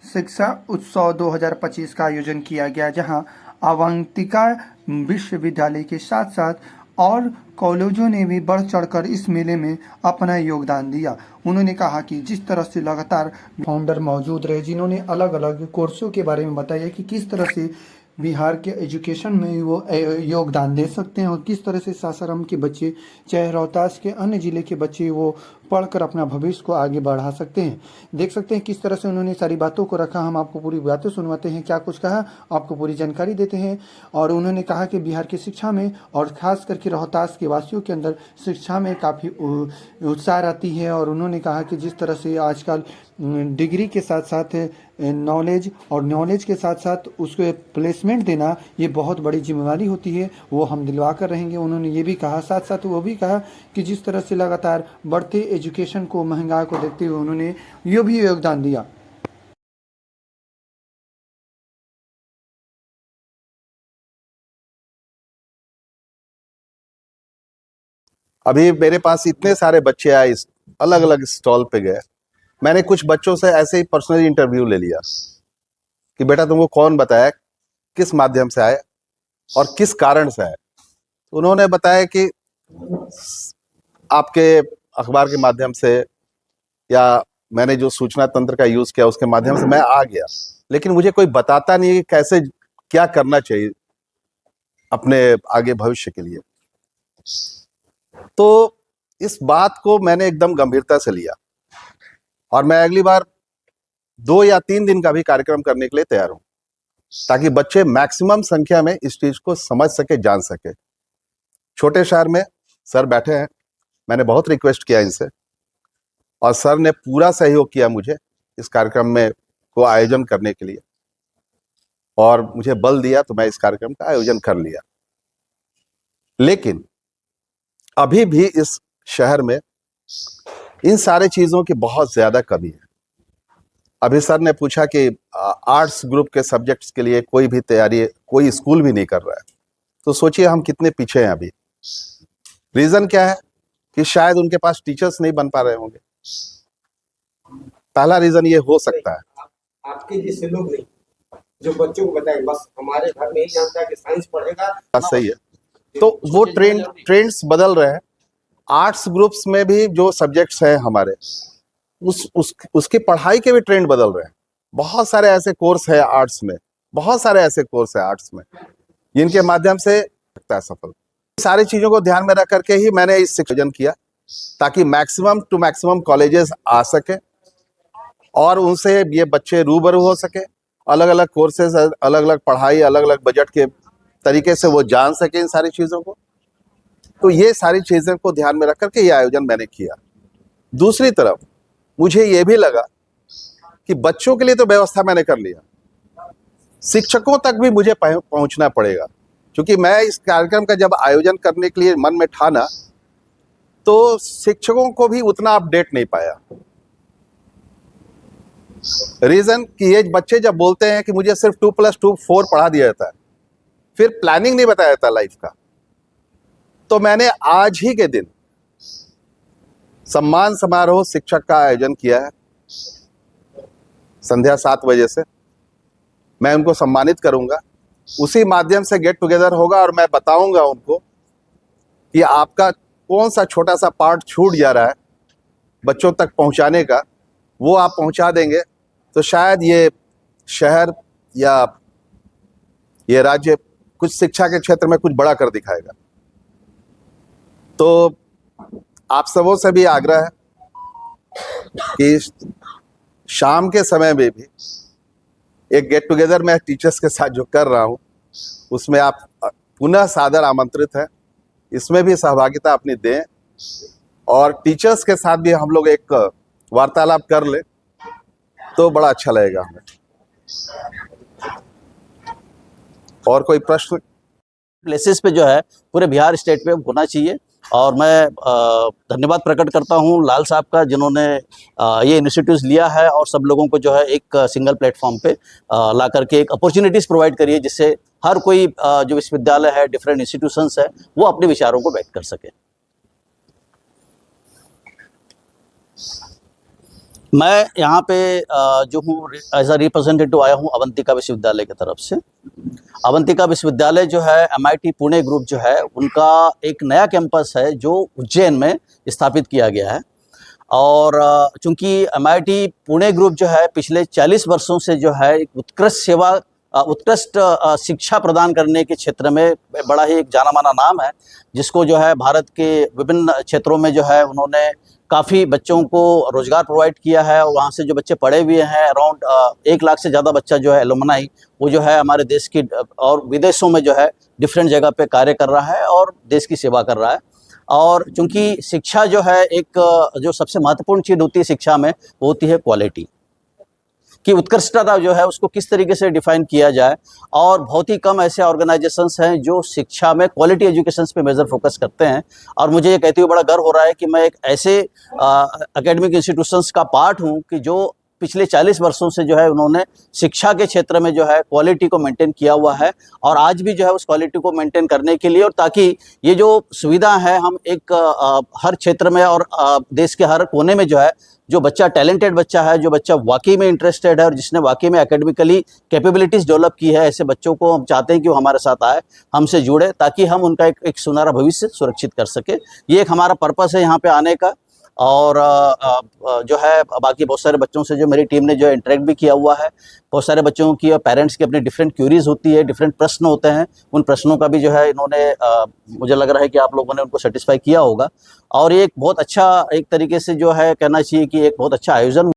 शिक्षा उत्सव 2025 का आयोजन किया गया, जहां अवंतिका विश्वविद्यालय के साथ साथ और कॉलेजों ने भी बढ़ चढ़कर इस मेले में अपना योगदान दिया। उन्होंने कहा कि जिस तरह से लगातार फाउंडर मौजूद रहे, जिन्होंने अलग अलग कोर्सों के बारे में बताया कि किस तरह से बिहार के एजुकेशन में वो योगदान दे सकते हैं और किस तरह से सासाराम के बच्चे, चाहे रोहतास के अन्य ज़िले के बच्चे, वो पढ़कर अपना भविष्य को आगे बढ़ा सकते हैं। देख सकते हैं किस तरह से उन्होंने सारी बातों को रखा। हम आपको पूरी बातें सुनवाते हैं, क्या कुछ कहा आपको पूरी जानकारी देते हैं। और उन्होंने कहा कि बिहार की शिक्षा में और ख़ास करके रोहतास के वासियों के अंदर शिक्षा में काफ़ी उत्साह रहती है। और उन्होंने कहा कि जिस तरह से आजकल डिग्री के साथ साथ नॉलेज और नॉलेज के साथ साथ उसको प्लेसमेंट देना, ये बहुत बड़ी जिम्मेवारी होती है, वो हम दिलवा कर रहेंगे। उन्होंने ये भी कहा, साथ साथ वो भी कहा कि जिस तरह से लगातार बढ़ते एजुकेशन को, महंगाई को देखते हुए उन्होंने ये भी योगदान दिया। अभी मेरे पास इतने सारे बच्चे आए, इस अलग अलग स्टॉल पे गए। मैंने कुछ बच्चों से ऐसे ही पर्सनली इंटरव्यू ले लिया कि बेटा तुमको कौन बताया, किस माध्यम से आए और किस कारण से आए। उन्होंने बताया कि आपके अखबार के माध्यम से या मैंने जो सूचना तंत्र का यूज किया उसके माध्यम से मैं आ गया, लेकिन मुझे कोई बताता नहीं है कि कैसे क्या करना चाहिए अपने आगे भविष्य के लिए। तो इस बात को मैंने एकदम गंभीरता से लिया और मैं अगली बार 2 या 3 दिन का भी कार्यक्रम करने के लिए तैयार हूं, ताकि बच्चे मैक्सिमम संख्या में इस चीज को समझ सके, जान सके। छोटे शहर में सर बैठे हैं, मैंने बहुत रिक्वेस्ट किया इनसे और सर ने पूरा सहयोग किया मुझे इस कार्यक्रम में को आयोजन करने के लिए और मुझे बल दिया, तो मैं इस कार्यक्रम का आयोजन कर लिया। लेकिन अभी भी इस शहर में इन सारे चीजों की बहुत ज्यादा कमी है। अभी सर ने पूछा कि आर्ट्स ग्रुप के सब्जेक्ट्स के लिए कोई भी तैयारी, कोई स्कूल भी नहीं कर रहा है। तो सोचिए हम कितने पीछे हैं अभी। रीजन क्या है कि शायद उनके पास टीचर्स नहीं बन पा रहे होंगे। पहला रीजन ये हो सकता है। आपके जैसे लोग नहीं जो बच्चों को बताएं, बस हमारे घर में ही जानता है कि साइंस पढ़ेगा। सही है, तो वो ट्रेंड्स बदल रहे हैं। आर्ट्स ग्रुप्स में भी जो सब्जेक्ट्स हैं हमारे, उसकी पढ़ाई के भी ट्रेंड बदल रहे हैं। बहुत सारे ऐसे कोर्स है आर्ट्स में, बहुत सारे ऐसे कोर्स है आर्ट्स में जिनके माध्यम से सकता है सफल। सारी चीजों को ध्यान में रख करके ही मैंने इस आयोजन किया, ताकि मैक्सिमम टू मैक्सिमम कॉलेजेस आ सके और उनसे ये बच्चे रूबरू हो सके। अलग अलग कोर्सेज, अलग अलग पढ़ाई, अलग अलग बजट के तरीके से वो जान सके इन सारी चीजों को। तो ये सारी चीजें को ध्यान में रख करके ये आयोजन मैंने किया। दूसरी तरफ मुझे ये भी लगा कि बच्चों के लिए तो व्यवस्था मैंने कर लिया, शिक्षकों तक भी मुझे पहुंचना पड़ेगा, क्योंकि मैं इस कार्यक्रम का जब आयोजन करने के लिए मन में ठाना तो शिक्षकों को भी उतना अपडेट नहीं पाया। रीजन कि ये बच्चे जब बोलते हैं कि मुझे सिर्फ 2+2 4 पढ़ा दिया जाता है, फिर प्लानिंग नहीं बताया जाता लाइफ का। तो मैंने आज ही के दिन सम्मान समारोह शिक्षक का आयोजन किया है। संध्या 7 बजे से मैं उनको सम्मानित करूंगा। उसी माध्यम से गेट टुगेदर होगा और मैं बताऊंगा उनको कि आपका कौन सा छोटा सा पार्ट छूट जा रहा है बच्चों तक पहुंचाने का, वो आप पहुंचा देंगे तो शायद ये शहर या ये राज्य कुछ शिक्षा के क्षेत्र में कुछ बड़ा कर दिखाएगा। तो आप सबों से भी आग्रह है कि शाम के समय में भी एक गेट टुगेदर मैं टीचर्स के साथ जो कर रहा हूं, उसमें आप पुनः सादर आमंत्रित हैं। इसमें भी सहभागिता अपनी दें और टीचर्स के साथ भी हम लोग एक वार्तालाप कर ले तो बड़ा अच्छा लगेगा हमें। और कोई प्रश्न? प्लेसेस पे जो है पूरे बिहार स्टेट पे होना चाहिए और मैं धन्यवाद प्रकट करता हूँ लाल साहब का, जिन्होंने ये इनिशिएटिव्स लिया है और सब लोगों को जो है एक सिंगल प्लेटफॉर्म पे ला करके एक अपॉर्चुनिटीज़ प्रोवाइड करिए, जिससे हर कोई जो विश्वविद्यालय है, डिफरेंट इंस्टीट्यूशंस है, वो अपने विचारों को व्यक्त कर सके। मैं यहाँ पे जो हूँ एज अ रिप्रेजेंटेटिव आया हूँ अवंतिका विश्वविद्यालय की तरफ से। अवंतिका विश्वविद्यालय जो है MIT पुणे ग्रुप जो है उनका एक नया कैंपस है जो उज्जैन में स्थापित किया गया है। और चूंकि MIT पुणे ग्रुप जो है पिछले 40 वर्षों से जो है एक उत्कृष्ट शिक्षा प्रदान करने के क्षेत्र में बड़ा ही एक जाना माना नाम है, जिसको जो है भारत के विभिन्न क्षेत्रों में जो है उन्होंने काफ़ी बच्चों को रोजगार प्रोवाइड किया है। और वहाँ से जो बच्चे पढ़े हुए हैं अराउंड 1 लाख से ज़्यादा बच्चा जो है एलुमनाई वो जो है हमारे देश की और विदेशों में जो है डिफरेंट जगह पे कार्य कर रहा है और देश की सेवा कर रहा है। और चूंकि शिक्षा जो है एक जो सबसे महत्वपूर्ण चीज़ होती है शिक्षा में वो होती है क्वालिटी कि उत्कृष्टता जो है उसको किस तरीके से डिफाइन किया जाए। और बहुत ही कम ऐसे ऑर्गेनाइजेशंस हैं जो शिक्षा में क्वालिटी एजुकेशन पे मेजर फोकस करते हैं। और मुझे ये कहते हुए बड़ा गर्व हो रहा है कि मैं एक ऐसे एकेडमिक इंस्टीट्यूशंस का पार्ट हूँ कि जो पिछले 40 वर्षों से जो है उन्होंने शिक्षा के क्षेत्र में जो है क्वालिटी को मेंटेन किया हुआ है। और आज भी जो है उस क्वालिटी को मेंटेन करने के लिए और ताकि ये जो सुविधा है हम एक हर क्षेत्र में और देश के हर कोने में जो है जो बच्चा टैलेंटेड बच्चा है, जो बच्चा वाकई में इंटरेस्टेड है और जिसने वाकई में एकेडमिकली कैपेबिलिटीज़ डेवलप की है, ऐसे बच्चों को हम चाहते हैं कि वो हमारे साथ आए, हमसे जुड़े, ताकि हम उनका एक सुनहरा भविष्य सुरक्षित कर सके। ये एक हमारा पर्पस है यहाँ पे आने का। और जो है बाकी बहुत सारे बच्चों से जो मेरी टीम ने जो इंटरेक्ट भी किया हुआ है, बहुत सारे बच्चों की और पेरेंट्स की अपनी डिफरेंट क्यूरीज होती है, डिफरेंट प्रश्न होते हैं। उन प्रश्नों का भी जो है इन्होंने मुझे लग रहा है कि आप लोगों ने उनको सेटिस्फाई किया होगा। और ये एक बहुत अच्छा एक तरीके से जो है कहना चाहिए कि एक बहुत अच्छा आयोजन